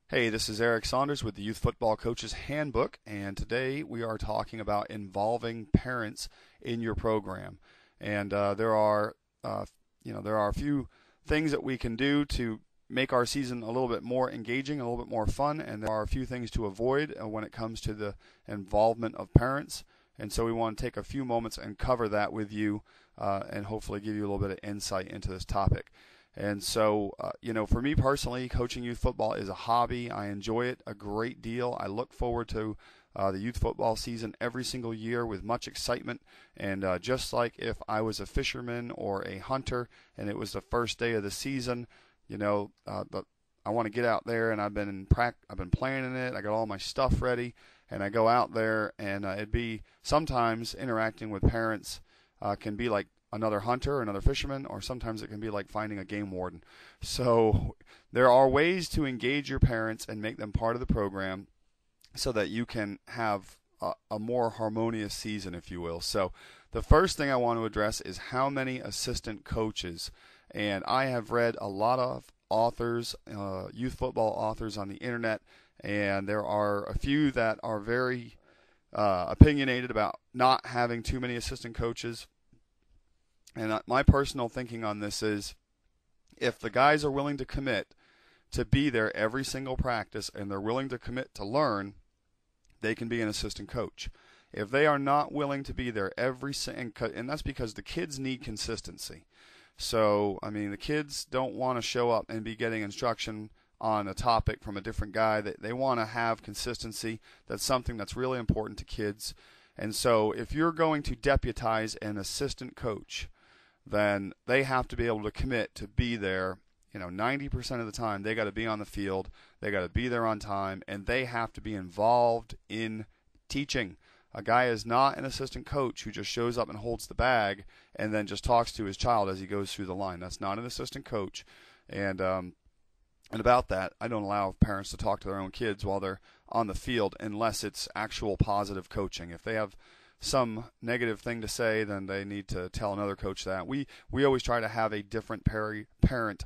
Hey, this is Eric Saunders with the Youth Football Coach's Handbook, and today we are talking about involving parents in your program. And there are a few things that we can do to make our season a little bit more engaging, a little bit more fun, and there are a few things to avoid when it comes to the involvement of parents. And so we want to take a few moments and cover that with you, and hopefully give you a little bit of insight into this topic. And so, for me personally, coaching youth football is a hobby. I enjoy it a great deal. I look forward to the youth football season every single year with much excitement. And just like if I was a fisherman or a hunter and it was the first day of the season, I want to get out there, and I've been planning it. I got all my stuff ready, and I go out there, and it'd be sometimes interacting with parents can be like another hunter, another fisherman, or sometimes it can be like finding a game warden. So there are ways to engage your parents and make them part of the program so that you can have a more harmonious season, if you will. So the first thing I want to address is how many assistant coaches. And I have read a lot of authors, youth football authors on the internet, and there are a few that are very opinionated about not having too many assistant coaches. And my personal thinking on this is, if the guys are willing to commit to be there every single practice and they're willing to commit to learn, they can be an assistant coach. If they are not willing to be there and that's because the kids need consistency. So, the kids don't want to show up and be getting instruction on a topic from a different guy. They want to have consistency. That's something that's really important to kids. And so if you're going to deputize an assistant coach, then they have to be able to commit to be there. 90% of the time they got to be on the field, they got to be there on time, and they have to be involved in teaching. A guy is not an assistant coach who just shows up and holds the bag and then just talks to his child as he goes through the line. That's not an assistant coach. And about that, I don't allow parents to talk to their own kids while they're on the field unless it's actual positive coaching. If they have some negative thing to say, then they need to tell another coach that. We always try to have a different parent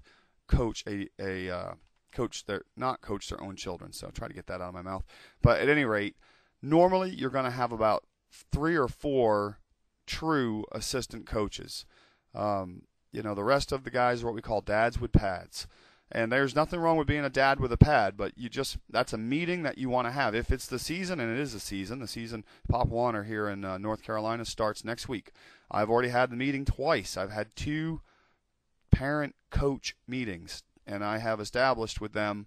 coach, a coach that not coach their own children. So try to get that out of my mouth. But at any rate, normally you're going to have about 3 or 4 true assistant coaches. The rest of the guys are what we call dads with pads. And there's nothing wrong with being a dad with a pad, but that's a meeting that you want to have. If it's the season, and it is the season Pop Warner here in North Carolina starts next week. I've already had the meeting twice. I've had 2 parent-coach meetings, and I have established with them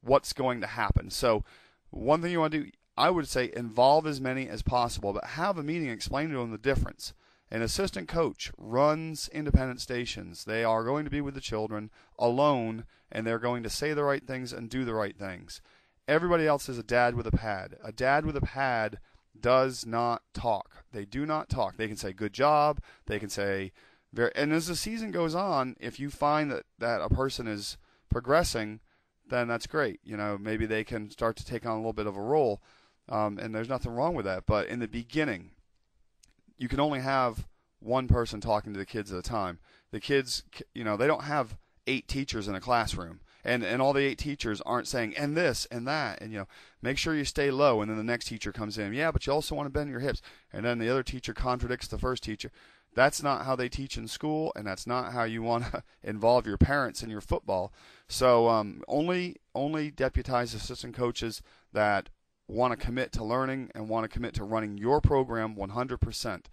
what's going to happen. So one thing you want to do, I would say involve as many as possible, but have a meeting, explain to them the difference. An assistant coach runs independent stations. They are going to be with the children alone, and they're going to say the right things and do the right things. Everybody else is a dad with a pad. A dad with a pad does not talk. They do not talk. They can say good job. They can say, and as the season goes on, if you find that a person is progressing, then that's great. Maybe they can start to take on a little bit of a role, and there's nothing wrong with that. But in the beginning, you can only have one person talking to the kids at a time. The kids, they don't have 8 teachers in a classroom, and all the 8 teachers aren't saying, and this, and that, and, make sure you stay low, and then the next teacher comes in, yeah, but you also want to bend your hips, and then the other teacher contradicts the first teacher. That's not how they teach in school, and that's not how you want to involve your parents in your football. So only deputize assistant coaches that want to commit to learning and want to commit to running your program 100%.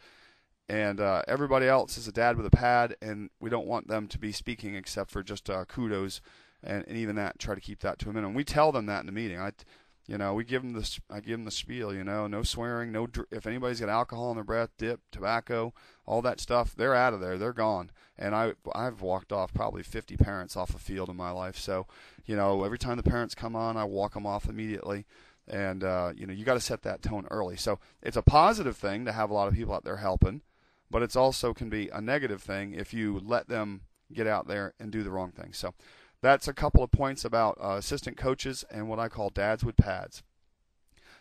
And everybody else is a dad with a pad, and we don't want them to be speaking except for just kudos, and even that, try to keep that to a minimum. We tell them that in the meeting. I give them the spiel, no swearing, if anybody's got alcohol in their breath, dip, tobacco, all that stuff, they're out of there, they're gone. And I've walked off probably 50 parents off a field in my life. So, every time the parents come on, I walk them off immediately. And, you got to set that tone early. So it's a positive thing to have a lot of people out there helping, but it's also can be a negative thing if you let them get out there and do the wrong thing. So that's a couple of points about assistant coaches and what I call dads with pads.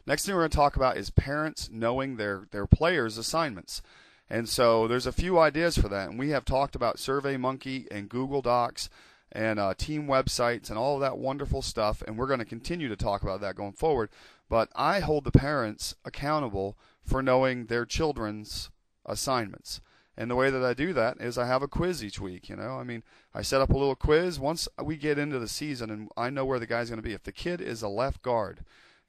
Next thing we're going to talk about is parents knowing their players' assignments. And so there's a few ideas for that. And we have talked about SurveyMonkey and Google Docs and team websites and all of that wonderful stuff, and we're going to continue to talk about that going forward. But I hold the parents accountable for knowing their children's assignments. And the way that I do that is I have a quiz each week. I set up a little quiz once we get into the season, and I know where the guy's going to be. If the kid is a left guard,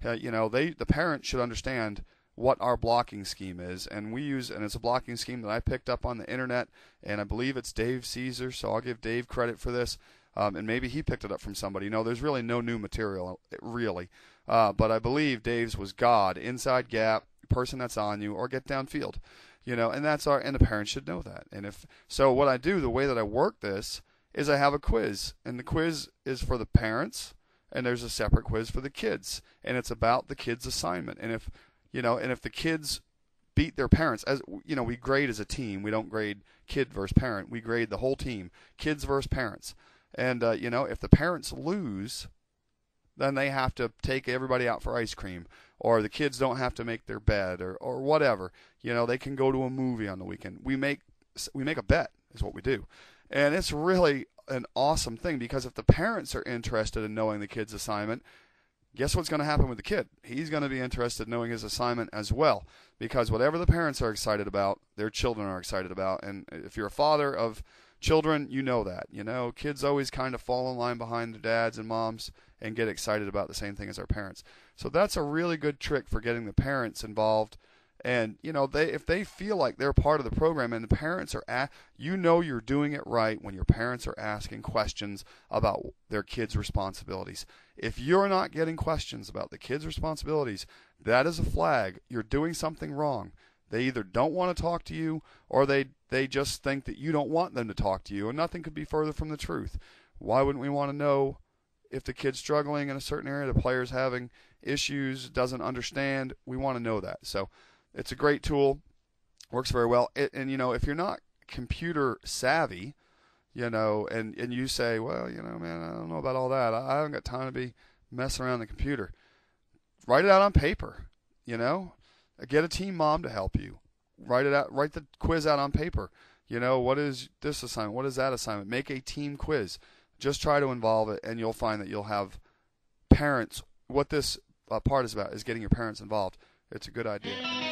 the parent should understand what our blocking scheme is, and it's a blocking scheme that I picked up on the internet, and I believe it's Dave Caesar, so I'll give Dave credit for this, and maybe he picked it up from somebody. There's really no new material, really, but I believe Dave's was God, inside gap, person that's on you, or get downfield, and and the parents should know that. And what I do, the way that I work this is I have a quiz, and the quiz is for the parents, and there's a separate quiz for the kids, and it's about the kids' assignment. And if the kids beat their parents, as we grade as a team. We don't grade kid versus parent. We grade the whole team, kids versus parents. And if the parents lose, then they have to take everybody out for ice cream, or the kids don't have to make their bed, or whatever. They can go to a movie on the weekend. We make a bet is what we do, and it's really an awesome thing, because if the parents are interested in knowing the kid's assignment, guess what's going to happen with the kid? He's going to be interested in knowing his assignment as well, because whatever the parents are excited about, their children are excited about. And if you're a father of children, you know that. Kids always kind of fall in line behind their dads and moms and get excited about the same thing as our parents. So that's a really good trick for getting the parents involved. And, if they feel like they're part of the program, and the parents are you're doing it right when your parents are asking questions about their kids' responsibilities. If you're not getting questions about the kids' responsibilities, that is a flag. You're doing something wrong. They either don't want to talk to you, or they just think that you don't want them to talk to you, and nothing could be further from the truth. Why wouldn't we want to know if the kid's struggling in a certain area, the player's having issues, doesn't understand? We want to know that. So it's a great tool, works very well. And if you're not computer savvy, and you say, well, man, I don't know about all that. I haven't got time to be messing around the computer. Write it out on paper. Get a team mom to help you. Write it out. Write the quiz out on paper. What is this assignment? What is that assignment? Make a team quiz. Just try to involve it, and you'll find that you'll have parents. What this part is about is getting your parents involved. It's a good idea.